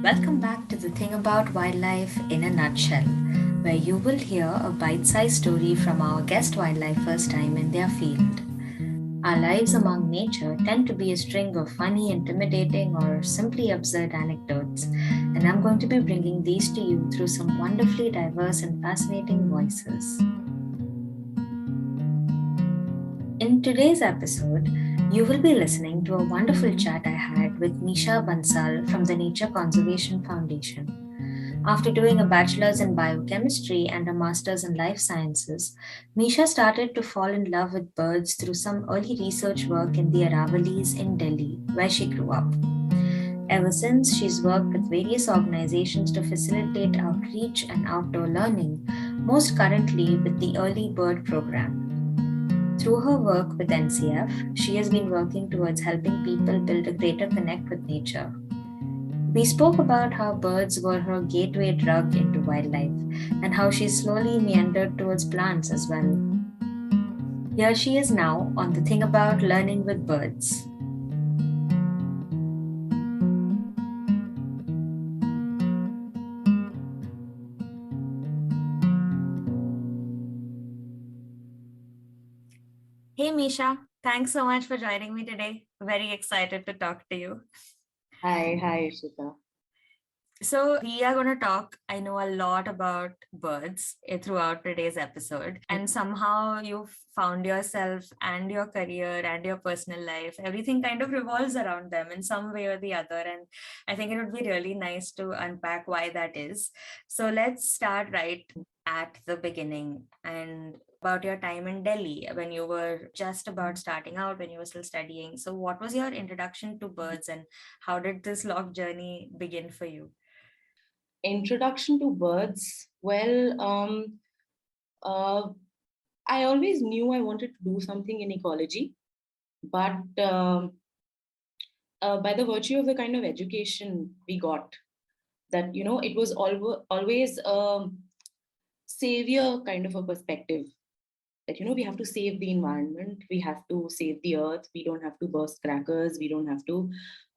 Welcome back to the Thing About Wildlife in a Nutshell, where you will hear a bite sized story from our guest wildlifers' time in their field. Our lives among nature tend to be a string of funny, intimidating, or simply absurd anecdotes, and I'm going to be bringing these to you through some wonderfully diverse and fascinating voices. In today's episode, you will be listening to a wonderful chat I had with Misha Bansal from the Nature Conservation Foundation. After doing a bachelor's in biochemistry and a master's in life sciences, Misha started to fall in love with birds through some early research work in the Aravallis in Delhi, where she grew up. Ever since, she's worked with various organizations to facilitate outreach and outdoor learning, most currently with the Early Bird Program. Through her work with NCF, she has been working towards helping people build a greater connect with nature. We spoke about how birds were her gateway drug into wildlife and how she slowly meandered towards plants as well. Here she is now on the thing about learning with birds. Hey Misha, thanks so much for joining me today. Very excited to talk to you. Hi, Ishita. So, we are going to talk. I know a lot about birds throughout today's episode, and somehow you've found yourself and your career and your personal life, everything kind of revolves around them in some way or the other. And I think it would be really nice to unpack why that is. So, let's start right at the beginning and about your time in Delhi when you were just about starting out, when you were still studying. So, what was your introduction to birds and how did this long journey begin for you? Introduction to birds. Uh, I always knew I wanted to do something in ecology, but by the virtue of the kind of education we got, that it was always a savior kind of a perspective. That we have to save the environment, we have to save the earth, we don't have to burst crackers, we don't have to,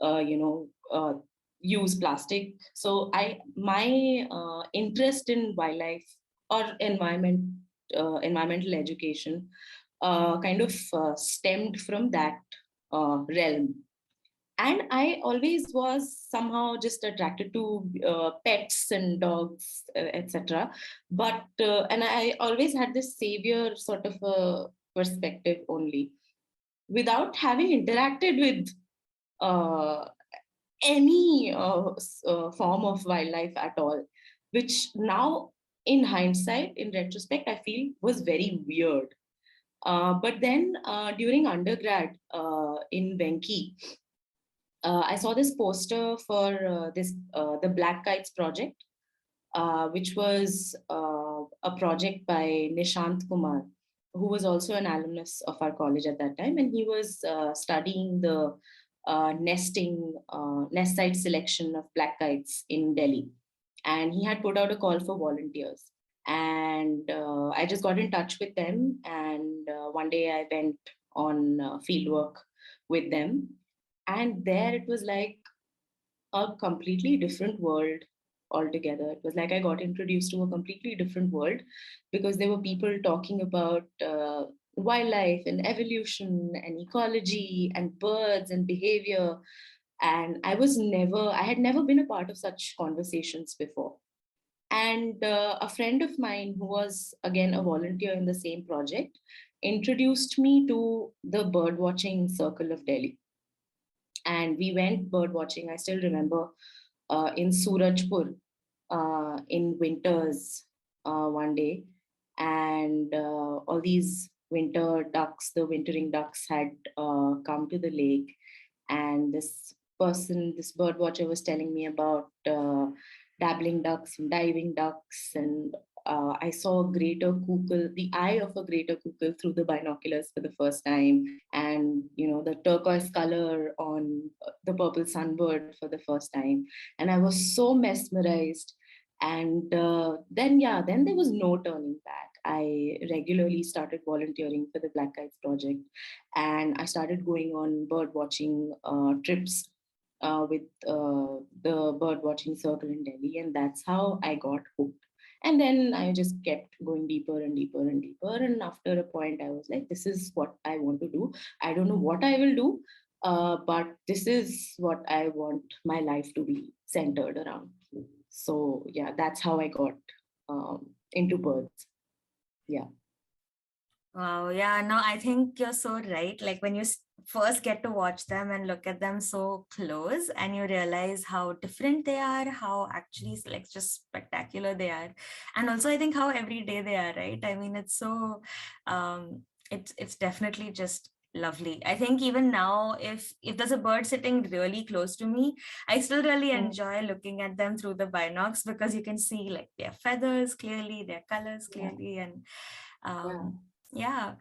uh, you know, uh, use plastic. So my interest in wildlife or environmental education kind of stemmed from that realm. And I always was somehow just attracted to pets and dogs, etc. But and I always had this savior sort of a perspective only, without having interacted with uh, any form of wildlife at all, which now in hindsight, in retrospect, I feel was very weird. But then during undergrad in Venki, I saw this poster for this the Black Kites project, which was a project by Nishant Kumar, who was also an alumnus of our college at that time, and he was studying the nest site selection of black kites in Delhi, and he had put out a call for volunteers. And I just got in touch with them, and one day I went on field work with them, and there it was like a completely different world altogether. It was like I got introduced to a completely different world, because there were people talking about wildlife and evolution and ecology and birds and behavior. And I had never been a part of such conversations before. And a friend of mine, who was again a volunteer in the same project, introduced me to the bird watching circle of Delhi, and we went bird watching. I still remember in Surajpur in winters one day, and all these winter ducks, the wintering ducks, had come to the lake, and this bird watcher, was telling me about dabbling ducks and diving ducks, and I saw a greater kukul, the eye of a greater kukul through the binoculars for the first time, and the turquoise color on the purple sunbird for the first time, and I was so mesmerized. And then there was no turning back. I regularly started volunteering for the Black Kites project, and I started going on bird watching trips with the bird watching circle in Delhi, and that's how I got hooked. And then I just kept going deeper and deeper and deeper. And after a point, I was like, this is what I want to do. I don't know what I will do, but this is what I want my life to be centered around. So, yeah, that's how I got into birds. Yeah. Wow, yeah, no, I think you're so right. Like when you first get to watch them and look at them so close, and you realize how different they are, how actually like just spectacular they are. And also I think how everyday they are, right? I mean, it's so it's definitely just lovely. I think even now, if there's a bird sitting really close to me, I still really Mm. enjoy looking at them through the binocs, because you can see like their feathers clearly, their colors Yeah. clearly, and Yeah. yeah.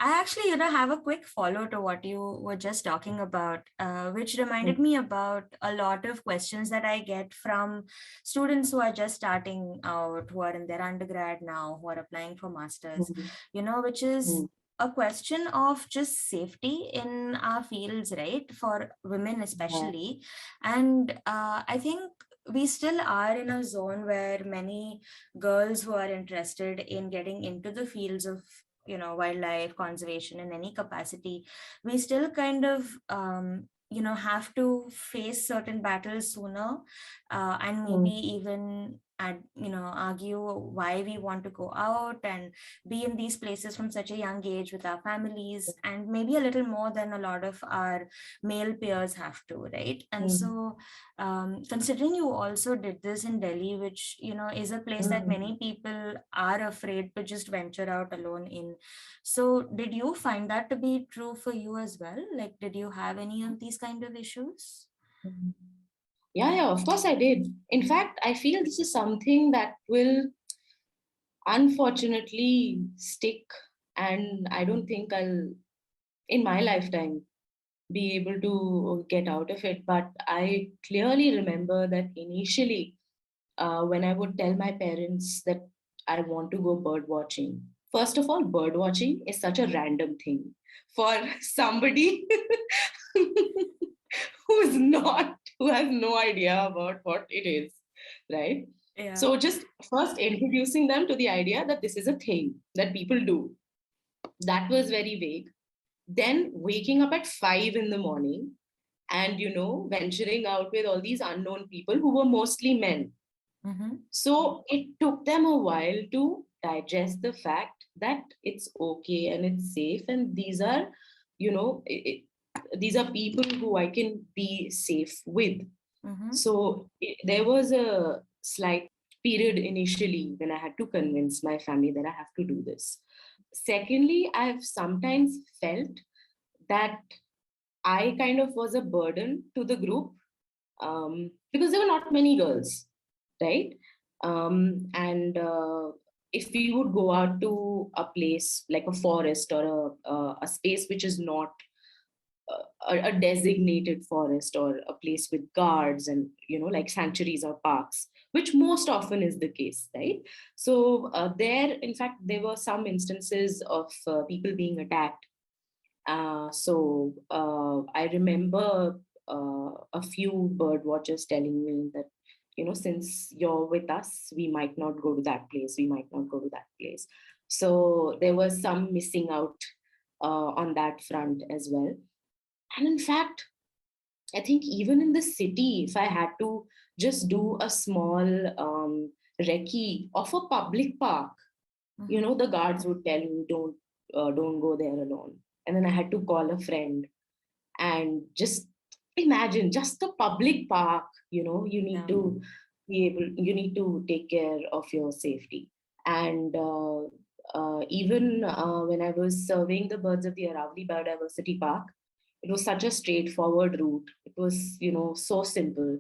I actually, have a quick follow to what you were just talking about, which reminded Mm. me about a lot of questions that I get from students who are just starting out, who are in their undergrad now, who are applying for masters, Mm. which is Mm. a question of just safety in our fields, right? For women, Yeah. especially. And I think we still are in a zone where many girls who are interested in getting into the fields of wildlife conservation in any capacity, we still kind of have to face certain battles sooner, and maybe Mm. even argue why we want to go out and be in these places from such a young age with our families, and maybe a little more than a lot of our male peers have to, right? And Mm. so considering you also did this in Delhi, which is a place that Mm. many people are afraid to just venture out alone in, so did you find that to be true for you as well? Like, did you have any of these kind of issues? Mm. Yeah, yeah, of course I did. In fact, I feel this is something that will unfortunately stick, and I don't think I'll, in my lifetime, be able to get out of it. But I clearly remember that initially, when I would tell my parents that I want to go bird watching, first of all, bird watching is such a random thing for somebody who's not, who has no idea about what it is, right? Yeah. So just first introducing them to the idea that this is a thing that people do, that was very vague. Then waking up at 5 in the morning and, venturing out with all these unknown people who were mostly men. Mm-hmm. So it took them a while to digest the fact that it's okay and it's safe, and these are, these are people who I can be safe with. Mm-hmm. So there was a slight period initially when I had to convince my family that I have to do this. Secondly, I've sometimes felt that I kind of was a burden to the group, because there were not many girls, right? And if we would go out to a place like a forest or a space which is not a designated forest or a place with guards and, like sanctuaries or parks, which most often is the case, right? So there, in fact, there were some instances of people being attacked. So I remember a few bird watchers telling me that, since you're with us, we might not go to that place, we might not go to that place. So there was some missing out on that front as well. And in fact, I think even in the city, if I had to just do a small recce of a public park, Mm-hmm. the guards would tell me, don't go there alone. And then I had to call a friend and just imagine just the public park, you need Yeah. to be able, you need to take care of your safety. And even when I was surveying the birds of the Aravalli Biodiversity Park, it was such a straightforward route. It was, so simple,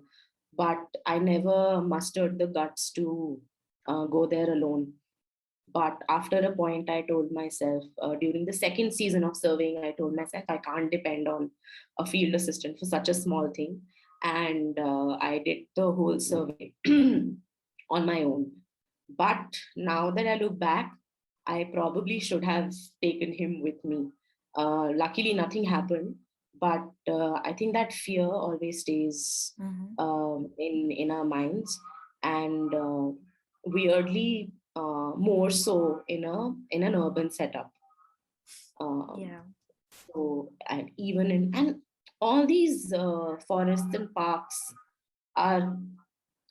but I never mustered the guts to go there alone. But after a point, I told myself, during the second season of surveying, I told myself I can't depend on a field assistant for such a small thing. And I did the whole survey on my own. But now that I look back, I probably should have taken him with me. Luckily, nothing happened. but I think that fear always stays in our minds, and weirdly more so in an urban setup. Um, Yeah. so and even in and all these forests and parks are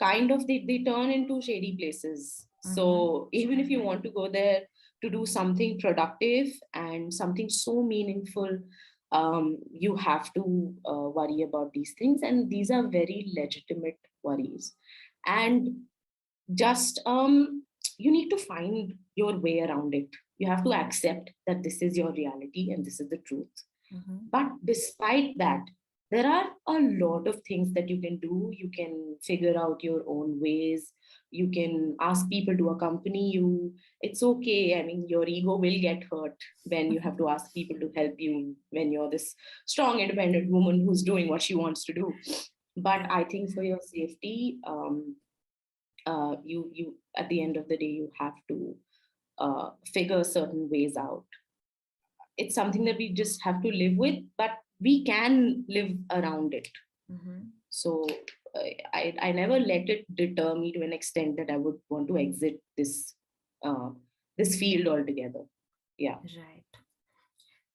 kind of, they turn into shady places. Mm-hmm. So even if you want to go there to do something productive and something so meaningful, you have to worry about these things, and these are very legitimate worries. And just you need to find your way around it. You have to accept that this is your reality and this is the truth. Mm-hmm. But despite that, there are a lot of things that you can do. You can figure out your own ways. You can ask people to accompany you. It's okay. I mean, your ego will get hurt when you have to ask people to help you when you're this strong, independent woman who's doing what she wants to do. But Yeah. I think for your safety, you at the end of the day, you have to figure certain ways out. It's something that we just have to live with, but we can live around it. Mm-hmm. So I never let it deter me to an extent that I would want to exit uh, this field altogether. Yeah. Right.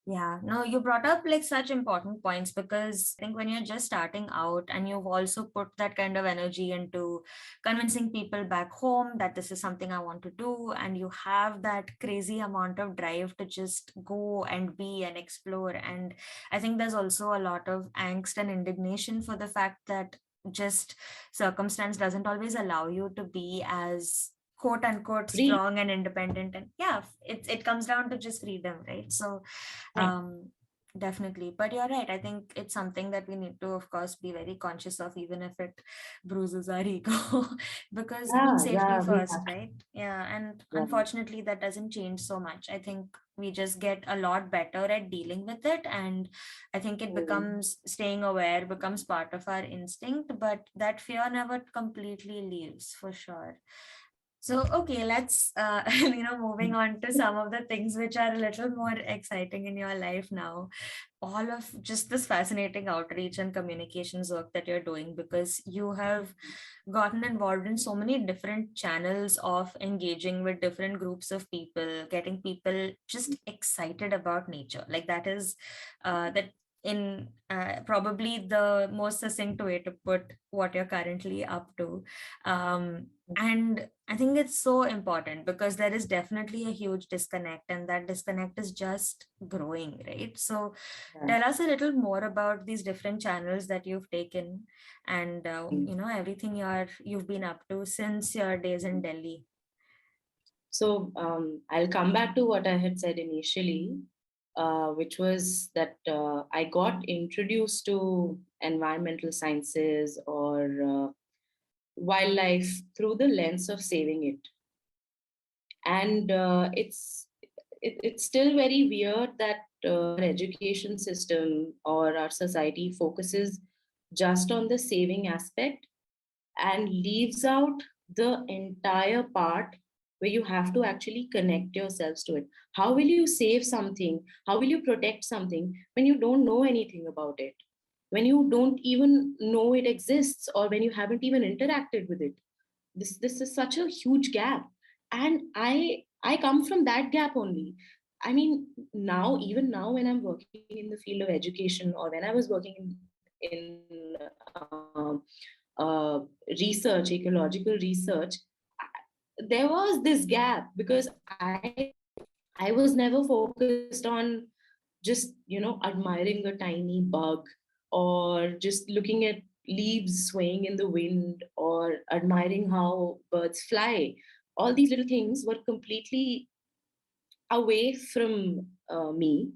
Yeah, no, you brought up like such important points because I think when you're just starting out and you've also put that kind of energy into convincing people back home that this is something I want to do, and you have that crazy amount of drive to just go and be and explore. And I think there's also a lot of angst and indignation for the fact that just circumstance doesn't always allow you to be as quote unquote Free. strong and independent. And yeah, it comes down to just freedom, right? So Yeah. um, definitely. But you're right. I think it's something that we need to, of course, be very conscious of, even if it bruises our ego, because Yeah, safety yeah, we first, have to. right? Yeah. And Yeah. unfortunately, that doesn't change so much. I think we just get a lot better at dealing with it. And I think it Mm. becomes staying aware, becomes part of our instinct, but that fear never completely leaves for sure. So, okay, let's, moving on to some of the things which are a little more exciting in your life now. All of just this fascinating outreach and communications work that you're doing, because you have gotten involved in so many different channels of engaging with different groups of people, getting people just excited about nature. Like that is, that in probably the most succinct way to put what you're currently up to. And I think it's so important because there is definitely a huge disconnect, and that disconnect is just growing, right? So Yeah. tell us a little more about these different channels that you've taken, and Mm. everything you've been up to since your days in Delhi. So I'll come back to what I had said initially, which was that I got introduced to environmental sciences or wildlife through the lens of saving it. And it's still very weird that our education system or our society focuses just on the saving aspect and leaves out the entire part where you have to actually connect yourselves to it. How will you save something? How will you protect something when you don't know anything about it? When you don't even know it exists, or when you haven't even interacted with it? This is such a huge gap, and I come from that gap only. I mean, now, even now, when I'm working in the field of education, or when I was working in research, ecological research, there was this gap because I was never focused on just, admiring a tiny bug, or just looking at leaves swaying in the wind, or admiring how birds fly. All these little things were completely away from me.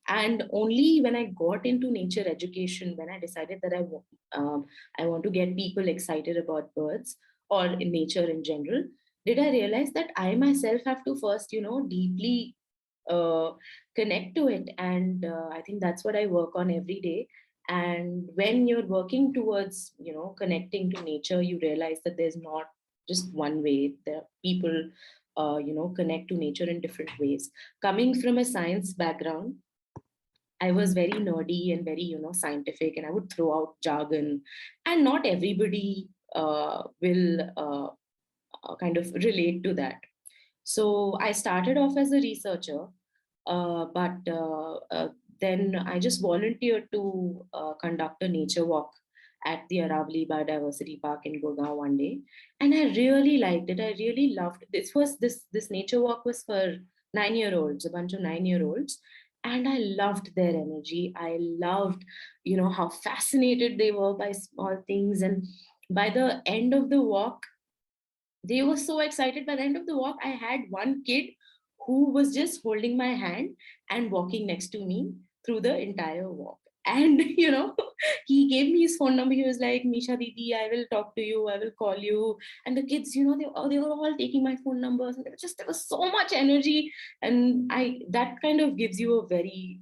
And only when I got into nature education, when I decided that I want to get people excited about birds or in nature in general, did I realize that I myself have to first, deeply uh, connect to it. And I think that's what I work on every day. And when you're working towards, connecting to nature, you realize that there's not just one way. There are people, connect to nature in different ways. Coming from a science background, I was very nerdy and very, scientific, and I would throw out jargon, and not everybody will kind of relate to that. So I started off as a researcher, but then I just volunteered to conduct a nature walk at the Aravalli Biodiversity Park in Gurgaon one day, and I really liked it. I really loved it. This nature walk was for 9 year olds, a bunch of 9 year olds, and I loved their energy. I loved, how fascinated they were by small things, and by the end of the walk, they were so excited. By the end of the walk, I had one kid who was just holding my hand and walking next to me through the entire walk. And he gave me his phone number. He was like, Misha Didi, I will talk to you, I will call you. And the kids, they were all taking my phone numbers, and there was so much energy. And I that kind of gives you a very,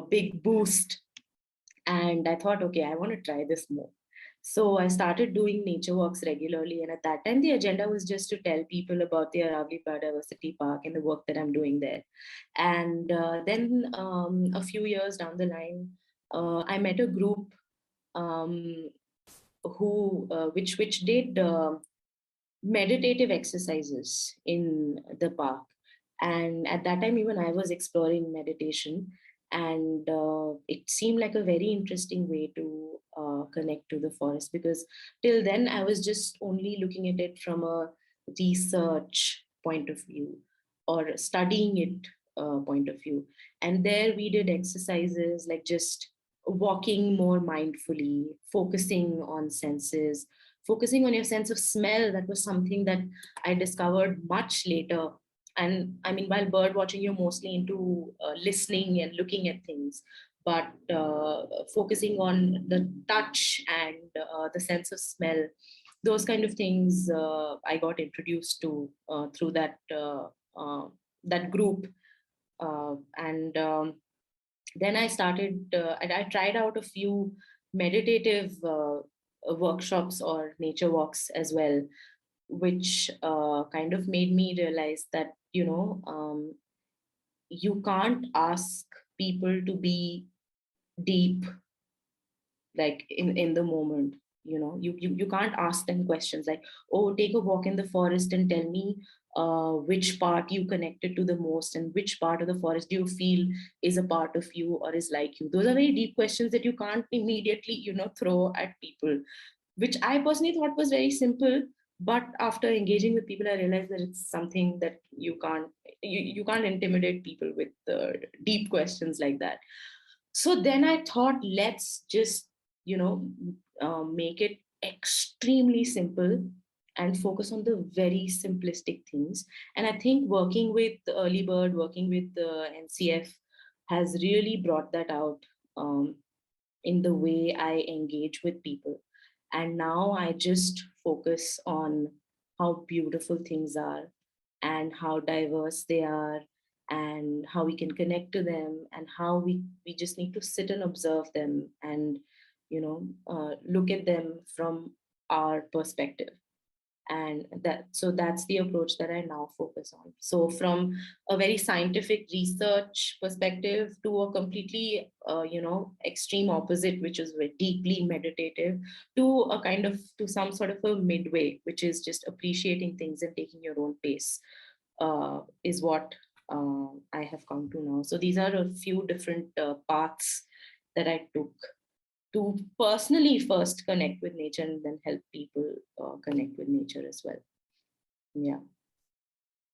big boost. And I thought, okay, I want to try this more. So I started doing nature walks regularly. And at that time, the agenda was just to tell people about the Aravalli Biodiversity Park and the work that I'm doing there. And then a few years down the line, I met a group um, which did meditative exercises in the park. And at that time, even I was exploring meditation, and it seemed like a very interesting way to connect to the forest, because till then I was just only looking at it from a research point of view, or studying it point of view. And there we did exercises like just walking more mindfully, focusing on senses, focusing on your sense of smell. That was something that I discovered much later. And I mean, while bird watching, you're mostly into listening and looking at things, but focusing on the touch and the sense of smell, those kind of things I got introduced to through that group. And Then I started, and I tried out a few meditative workshops or nature walks as well, which kind of made me realize that, you can't ask people to be deep, like in the moment. You can't ask them questions like, oh, take a walk in the forest and tell me which part you connected to the most, and which part of the forest do you feel is a part of you or is like you. Those are very deep questions that you can't immediately, throw at people, which I personally thought was very simple. But after engaging with people, I realized that it's something that you can't intimidate people with deep questions like that. So then I thought, let's just, make it extremely simple and focus on the very simplistic things. And I think working with the Early Bird, working with the NCF has really brought that out in the way I engage with people. And now I just focus on how beautiful things are, and how diverse they are, and how we can connect to them, and how we just need to sit and observe them, and look at them from our perspective. And that's the approach that I now focus on. So from a very scientific research perspective to a completely extreme opposite, which is very deeply meditative, to a kind of to some sort of a midway, which is just appreciating things and taking your own pace, is what I have come to now. So these are a few different paths that I took to personally first connect with nature, and then help people connect with nature as well. Yeah.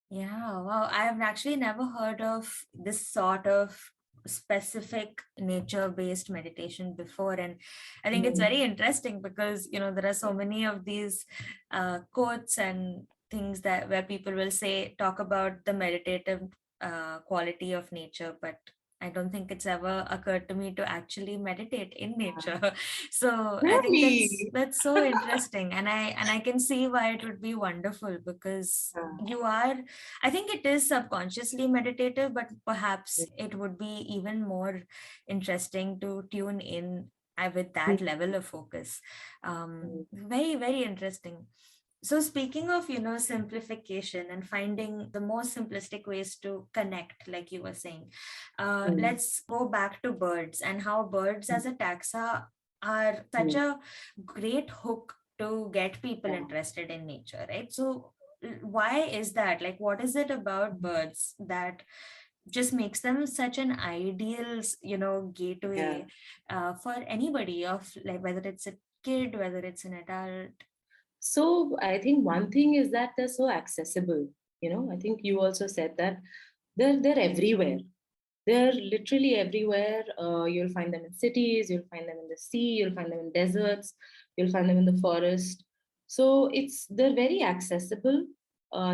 Yeah, wow. I've actually never heard of this sort of specific nature-based meditation before. And I think it's Mm. very interesting because, there are so many of these quotes and things that where people will say, talk about the meditative quality of nature, but I don't think it's ever occurred to me to actually meditate in nature. So I think that's Really? that's so interesting, and I can see why it would be wonderful, because you are, I think it is subconsciously meditative, but perhaps it would be even more interesting to tune in with that level of focus. Very, very interesting. So speaking of, simplification and finding the most simplistic ways to connect, like you were saying, Mm, let's go back to birds and how birds as a taxa are such mm, a great hook to get people yeah. interested in nature, right? So why is that? Like, what is it about birds that just makes them such an ideal, Yeah. gateway for anybody of like whether it's a kid, whether it's an adult. So I think one thing is that they're so accessible. I think you also said that they're everywhere. They're literally everywhere. You'll find them in cities, you'll find them in the sea, you'll find them in deserts, you'll find them in the forest. So they're very accessible.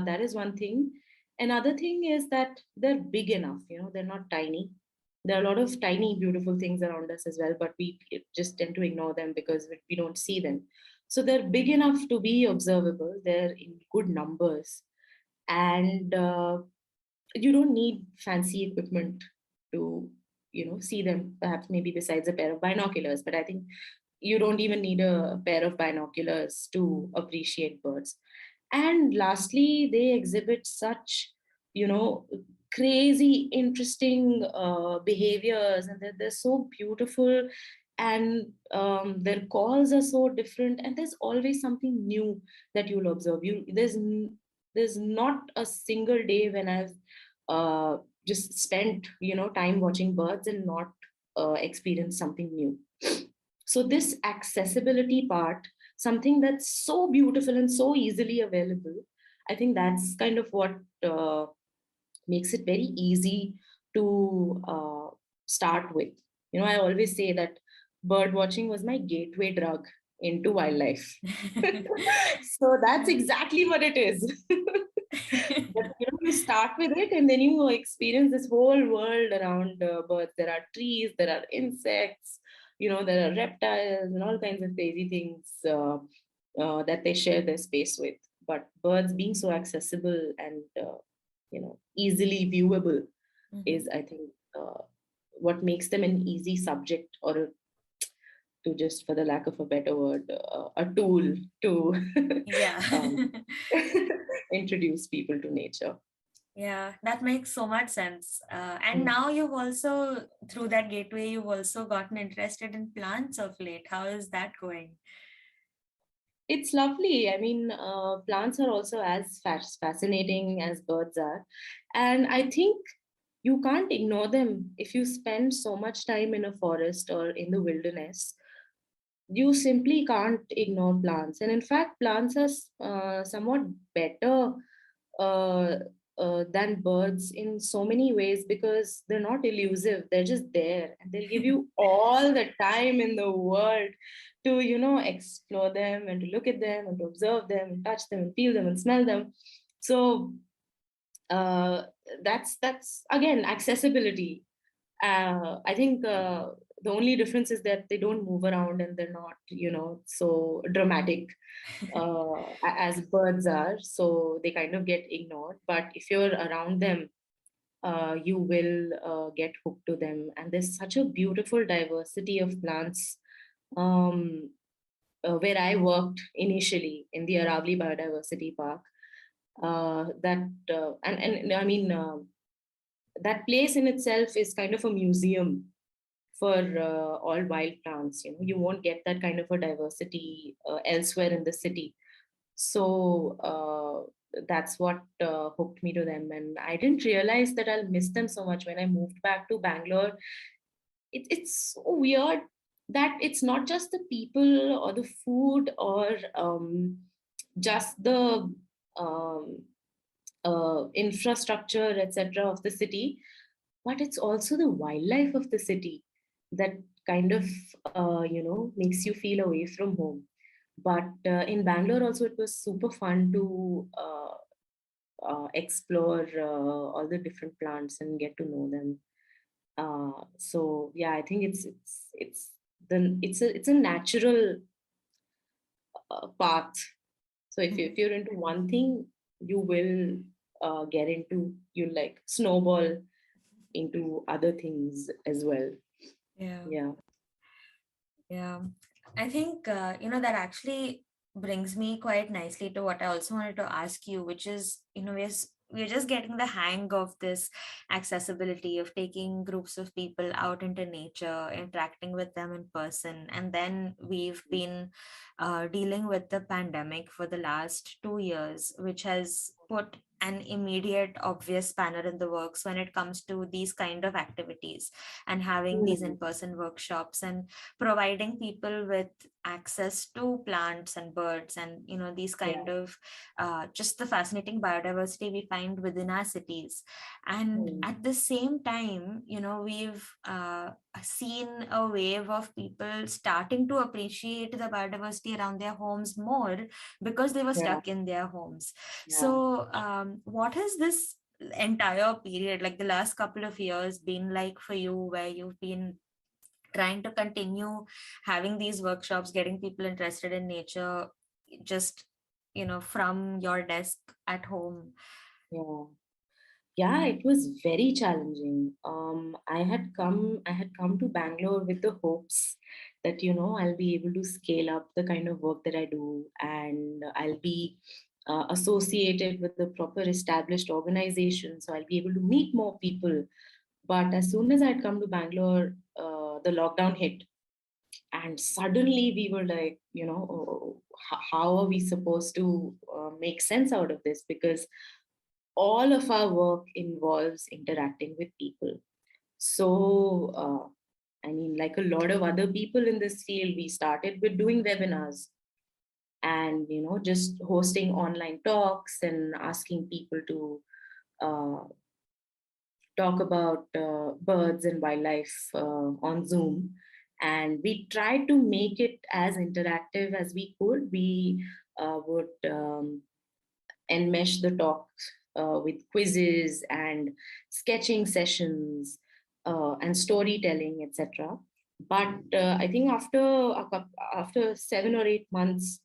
That is one thing. Another thing is that they're big enough. They're not tiny. There are a lot of tiny, beautiful things around us as well, but we just tend to ignore them because we don't see them. So they're big enough to be observable. They're in good numbers, and you don't need fancy equipment to see them, perhaps maybe besides a pair of binoculars, but I think you don't even need a pair of binoculars to appreciate birds. And lastly, they exhibit such you know crazy interesting behaviors, and they're so beautiful, and their calls are so different, and there's always something new that you'll observe. There's not a single day when I've uh, just spent time watching birds and not experienced something new. So this accessibility part, something that's so beautiful and so easily available, I think that's kind of what makes it very easy to start with. I always say that bird watching was my gateway drug into wildlife. So that's exactly what it is. But you start with it, and then you experience this whole world around birds. There are trees, there are insects, there are reptiles and all kinds of crazy things that they share their space with. But birds being so accessible and easily viewable Mhm. is, I think, what makes them an easy subject, or to, just for the lack of a better word, a tool to Yeah. um, introduce people to nature. Yeah, that makes so much sense. And Mm. now you've also, through that gateway, you've also gotten interested in plants of late. How is that going? It's lovely. I mean, plants are also as fascinating as birds are. And I think you can't ignore them. If you spend so much time in a forest or in the wilderness, you simply can't ignore plants. And in fact, plants are somewhat better uh, than birds in so many ways, because they're not elusive. They're just there, and they'll give you all the time in the world to explore them, and to look at them, and to observe them, and touch them, and feel them, and smell them. So uh, that's again accessibility. I think the only difference is that they don't move around, and they're not, so dramatic as birds are. So they kind of get ignored. But if you're around them, you will get hooked to them. And there's such a beautiful diversity of plants. Um, where I worked initially in the Aravalli Biodiversity Park, and I mean, that place in itself is kind of a museum for all wild plants. You won't get that kind of a diversity elsewhere in the city. So that's what hooked me to them, and I didn't realize that I'll miss them so much when I moved back to Bangalore. It's so weird that it's not just the people or the food, or just the um, infrastructure, etc., of the city, but it's also the wildlife of the city that kind of makes you feel away from home. But in Bangalore also, it was super fun to explore all the different plants and get to know them. So yeah, I think it's a natural path. So if you're into one thing, you will get into, you like snowball into other things as well. Yeah. Yeah. Yeah. I think, that actually brings me quite nicely to what I also wanted to ask you, which is, we're just getting the hang of this accessibility of taking groups of people out into nature, interacting with them in person. And then we've been dealing with the pandemic for the last 2 years, which has put an immediate obvious spanner in the works when it comes to these kind of activities and having these Mm. in-person workshops and providing people with access to plants and birds and these Yeah. kind of just the fascinating biodiversity we find within our cities. And Mm. at the same time, we've seen a wave of people starting to appreciate the biodiversity around their homes more because they were Yeah. stuck in their homes. Yeah. So what has this entire period, like the last couple of years, been like for you, where you've been trying to continue having these workshops, getting people interested in nature, just from your desk at home? Yeah. Yeah, it was very challenging. I had come to Bangalore with the hopes that, I'll be able to scale up the kind of work that I do, and I'll be associated with the proper established organization. So I'll be able to meet more people. But as soon as I'd come to Bangalore, the lockdown hit. And suddenly we were like, oh, how are we supposed to make sense out of this? Because all of our work involves interacting with people. So, I mean, like a lot of other people in this field, we started with doing webinars and, just hosting online talks and asking people to uh, talk about birds and wildlife on Zoom. And we tried to make it as interactive as we could. We would enmesh the talks with quizzes and sketching sessions and storytelling, etc. But I think after 7 or 8 months,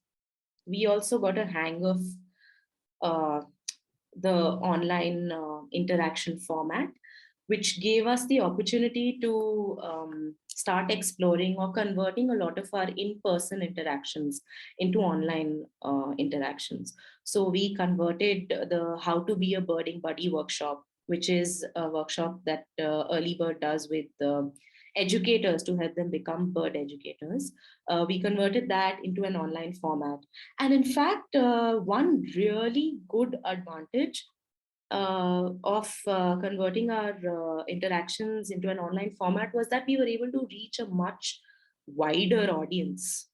we also got a hang of uh, the online interaction format, which gave us the opportunity to start exploring or converting a lot of our in person interactions into online interactions. So we converted the How to Be a Birding Buddy workshop, which is a workshop that Early Bird does with educators to help them become bird educators. We converted that into an online format. And in fact, one really good advantage of converting our interactions into an online format was that we were able to reach a much wider audience.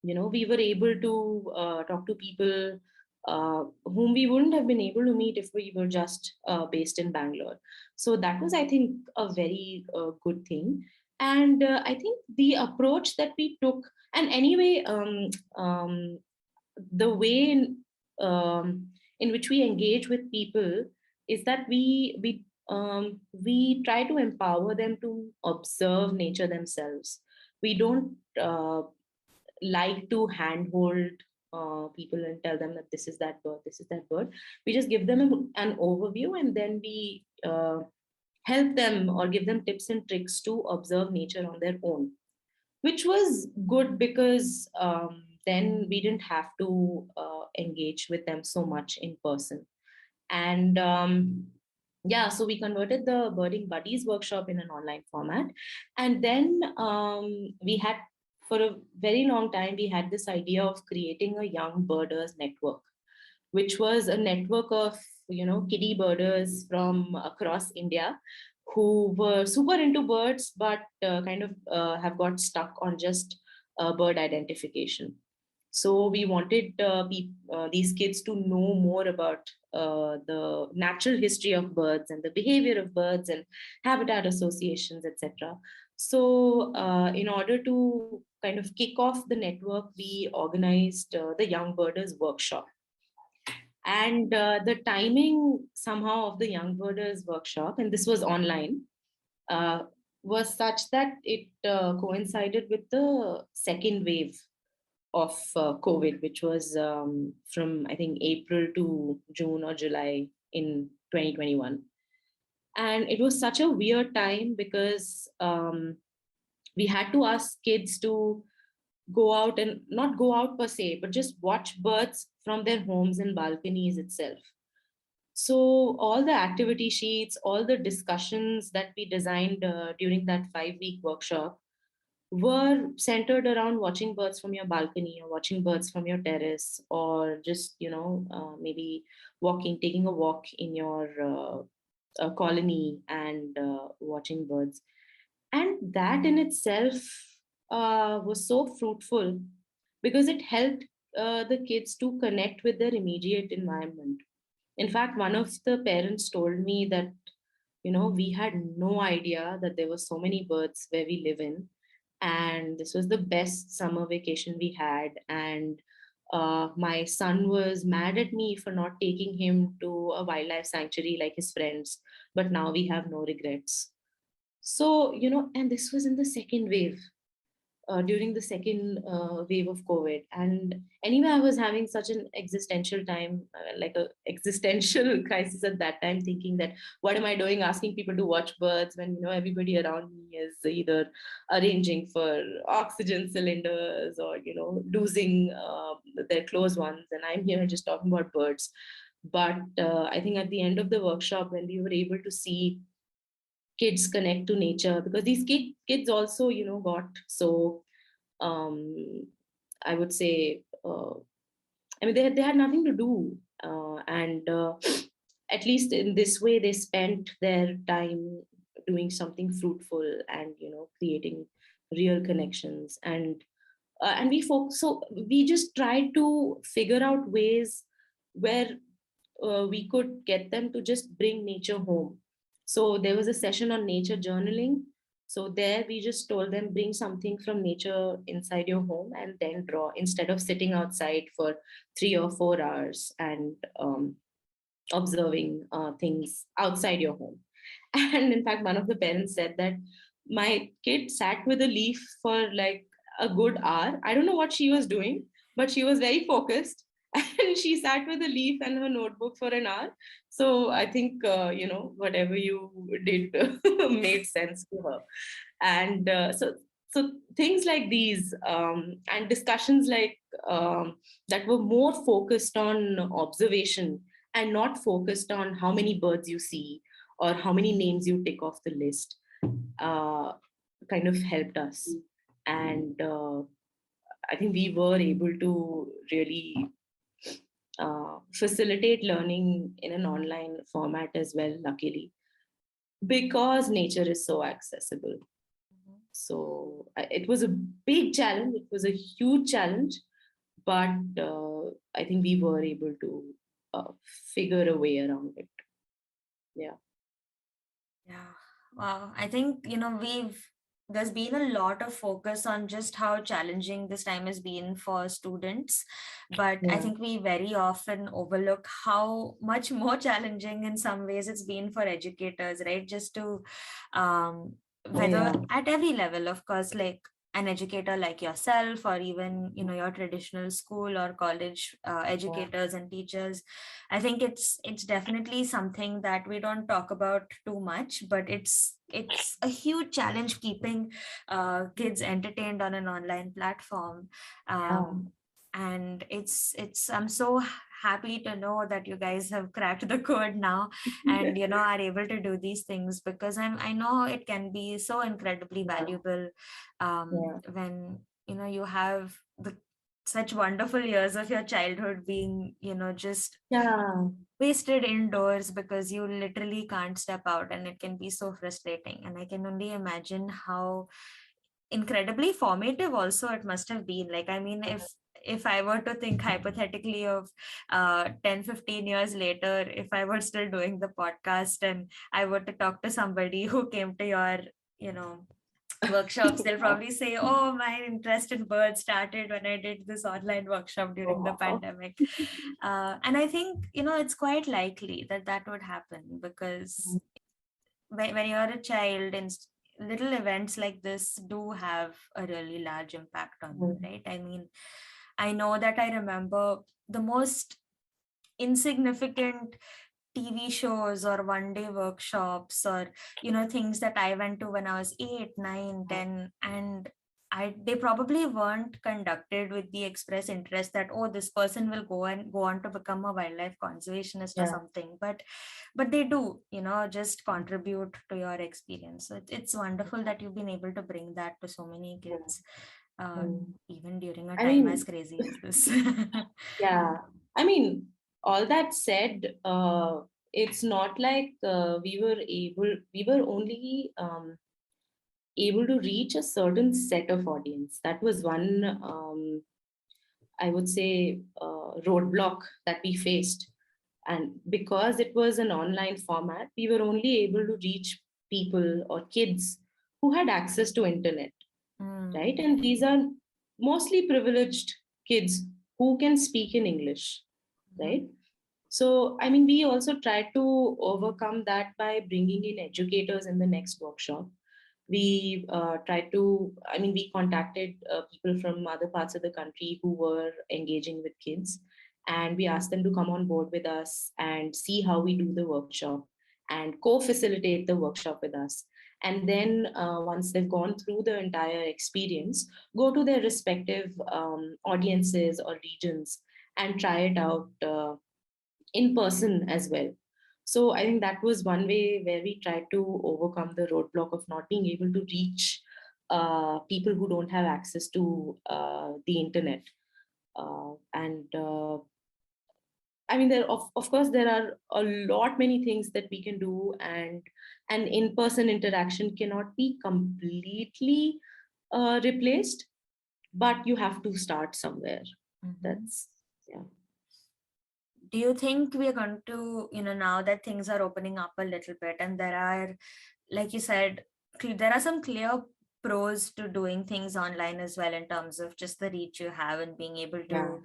We were able to talk to people whom we wouldn't have been able to meet if we were just based in Bangalore. So that was, I think, a very good thing. And I think the approach that we took, and anyway, the way in which we engage with people is that we try to empower them to observe nature themselves. We don't like to handhold people and tell them that this is that bird, this is that bird. We just give them an overview, and then we help them or give them tips and tricks to observe nature on their own, which was good because then we didn't have to engage with them so much in person. And yeah, so we converted the Birding Buddies workshop in an online format. And then we had, for a very long time, we had this idea of creating a young birders network, which was a network of kiddie birders from across India who were super into birds, but kind of have got stuck on just bird identification. So we wanted these kids to know more about the natural history of birds and the behavior of birds and habitat associations, etc. So in order to kind of kick off the network, we organized the Young Birders Workshop. And the timing somehow of the Young Birders Workshop, and this was online, uh, was such that it coincided with the second wave of COVID, which was from, I think, April to June or July in 2021. And it was such a weird time because we had to ask kids to go out, and not go out per se, but just watch birds from their homes and balconies itself. So all the activity sheets, all the discussions that we designed during that 5-week workshop were centered around watching birds from your balcony, or watching birds from your terrace, or just, maybe taking a walk in your colony and watching birds. And that in itself was so fruitful, because it helped the kids to connect with their immediate environment. In fact, one of the parents told me that, we had no idea that there were so many birds where we live in. And this was the best summer vacation we had. And my son was mad at me for not taking him to a wildlife sanctuary like his friends. But now we have no regrets. So, and this was in the second wave, during the second wave of COVID. And anyway, I was having such an existential time, like a existential crisis at that time, thinking that what am I doing asking people to watch birds when, everybody around me is either arranging for oxygen cylinders, or, losing their close ones. And I'm here just talking about birds. But I think at the end of the workshop, when we were able to see kids connect to nature, because these kids also, got so, um, I would say, I mean, they had nothing to do. And at least in this way, they spent their time doing something fruitful and, creating real connections. And we just tried to figure out ways where we could get them to just bring nature home. So there was a session on nature journaling. So there we just told them, bring something from nature inside your home and then draw, instead of sitting outside for 3 or 4 hours and observing things outside your home. And in fact, one of the parents said that my kid sat with a leaf for like a good hour. I don't know what she was doing, but she was very focused. And she sat with a leaf and her notebook for an hour. So I think, whatever you did made sense to her. And so things like these, and discussions like, that were more focused on observation and not focused on how many birds you see or how many names you tick off the list, uh, kind of helped us. And I think we were able to really facilitate learning in an online format as well, luckily, because nature is so accessible. So it was a big challenge, it was a huge challenge, but I think we were able to figure a way around it. Yeah. Yeah. Wow. I think, there's been a lot of focus on just how challenging this time has been for students. But I Yeah. think we very often overlook how much more challenging in some ways it's been for educators, right? Just to, um, Oh, whether yeah. at every level, of course, like an educator like yourself, or even, your traditional school or college Yeah. educators and teachers. I think it's definitely something that we don't talk about too much, but it's a huge challenge keeping kids entertained on an online platform. Yeah. And it's I'm so happy to know that you guys have cracked the code now, and are able to do these things, because I know it can be so incredibly Yeah. valuable Yeah. when you have the such wonderful years of your childhood being just Yeah. wasted indoors because you literally can't step out, and it can be so frustrating. And I can only imagine how incredibly formative also it must have been. Like, I mean, if I were to think hypothetically of 10-15 years later, if I were still doing the podcast and I were to talk to somebody who came to your you know workshops, they'll Wow. probably say, oh, my interest in birds started when I did this online workshop Oh, during the wow. pandemic. And I think it's quite likely that that would happen, because when you're a child, and little events like this do have a really large impact on you, Mhm. right? I mean, I know that I remember the most insignificant TV shows or one day workshops, or things that I went to when I was 8, 9, 10, and they probably weren't conducted with the express interest that, oh, this person will go on to become a wildlife conservationist or Yeah. something, but they do, just contribute to your experience. So it's wonderful that you've been able to bring that to so many Mm. kids, uh, Mm. even during a I time as mean, crazy as this. yeah. I mean, all that said, it's not like we were only able to reach a certain set of audience. That was one, I would say, roadblock that we faced. And because it was an online format, we were only able to reach people or kids who had access to internet, right? Mm. And these are mostly privileged kids who can speak in English, right? Mhm. So, I mean, we also tried to overcome that by bringing in educators in the next workshop. We tried to, I mean, we contacted people from other parts of the country who were engaging with kids, and we asked them to come on board with us and see how we do the workshop and co facilitate the workshop with us. And then, once they've gone through the entire experience, go to their respective audiences or regions and try it out in person as well. So I think that was one way where we tried to overcome the roadblock of not being able to reach people who don't have access to the internet. And I mean, of course there are a lot many things that we can do, and an in-person interaction cannot be completely replaced, but you have to start somewhere. Mhm. That's yeah. Do you think we are going to, now that things are opening up a little bit and there are, like you said, there are some clear pros to doing things online as well, in terms of just the reach you have and being able Yeah.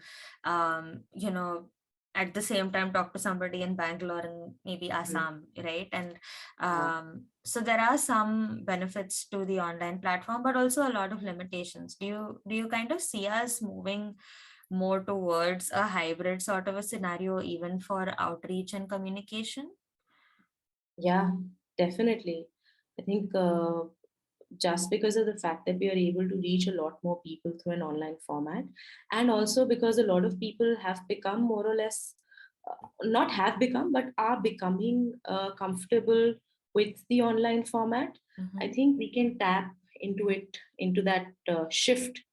to, um, you know, at the same time talk to somebody in Bangalore and maybe Mm. Assam, right? And Yeah. so there are some benefits to the online platform, but also a lot of limitations. Do you kind of see us moving more towards a hybrid sort of a scenario, even for outreach and communication? Yeah, definitely. I think just because of the fact that we are able to reach a lot more people through an online format, and also because a lot of people have become more or less, not have become, but are becoming comfortable with the online format, I Mm-hmm. think we can tap into it, into that shift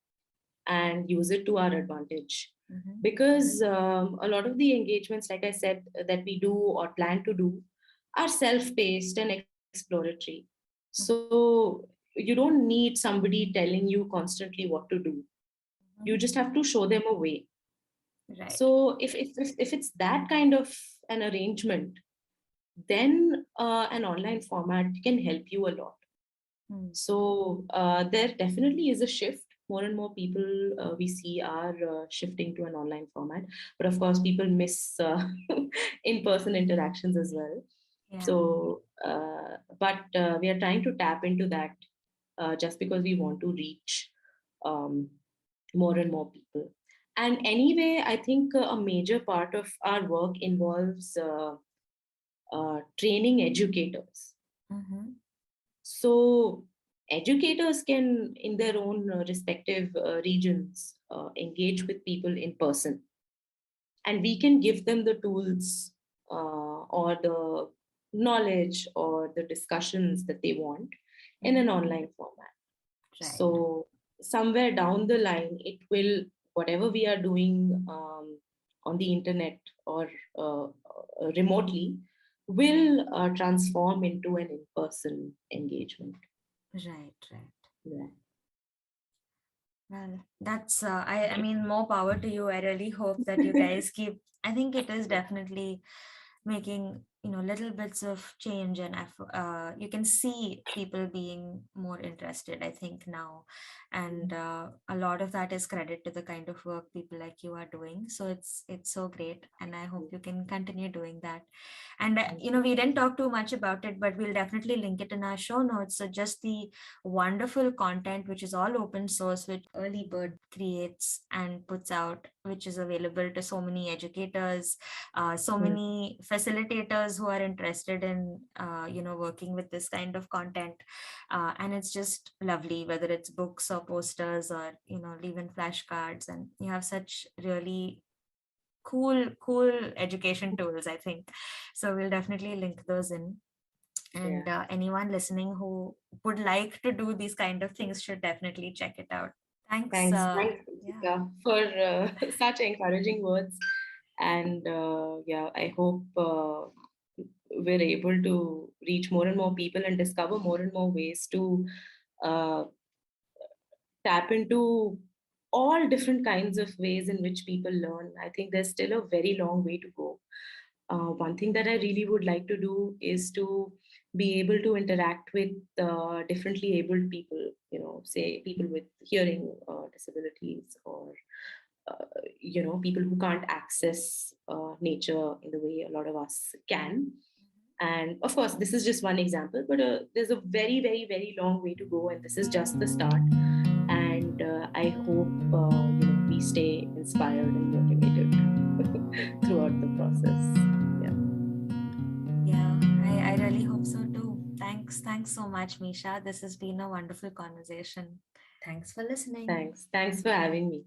and use it to our advantage. Mm-hmm. Because a lot of the engagements, like I said, that we do or plan to do are self paced and exploratory. So you don't need somebody telling you constantly what to do. You Mm-hmm. just have to show them a way. Right. So if it's that kind of an arrangement, then an online format can help you a lot. Mm-hmm. So there definitely is a shift. More and more people we see are shifting to an online format. But of course, people miss in person interactions as well. Yeah. So, but we are trying to tap into that just because we want to reach um, more and more people. And anyway, I think a major part of our work involves training educators. Mm-hmm. So educators can, in their own respective regions, engage with people in person, and we can give them the tools or the knowledge or the discussions that they want in an Mm-hmm. online format. Right. So somewhere down the line, it will, whatever we are doing on the internet or remotely, will transform into an in-person engagement. Right. Right. Yeah. Well, that's I mean, more power to you. I really hope that you guys keep. I think it is definitely making, little bits of change and effort. You can see people being more interested, I think, now, and a lot of that is credit to the kind of work people like you are doing. So it's so great, and I hope you can continue doing that. And Thank we didn't talk too much about it, but we'll definitely link it in our show notes. So just the wonderful content which is all open source, which Early Bird creates and puts out, which is available to so many educators, so Mm. many facilitators who are interested in working with this kind of content. And it's just lovely, whether it's books or posters or even flashcards, and you have such really cool education tools, I think. So we'll definitely link those in. Yeah. And anyone listening who would like to do these kind of things should definitely check it out. Thanks. Thanks, Yeah. Deepika, for such encouraging words. And yeah, I hope we're able to reach more and more people and discover more and more ways to uh, tap into all different kinds of ways in which people learn. I think there's still a very long way to go. One thing that I really would like to do is to be able to interact with differently abled people, say people with hearing disabilities, or people who can't access nature in the way a lot of us can. And of course, this is just one example, but there's a very, very, very long way to go, and this is just the start. And I hope we stay inspired and motivated throughout the process. Yeah. Yeah, I really hope so too. Thanks so much, Misha. This has been a wonderful conversation. Thanks for listening. Thanks for having me.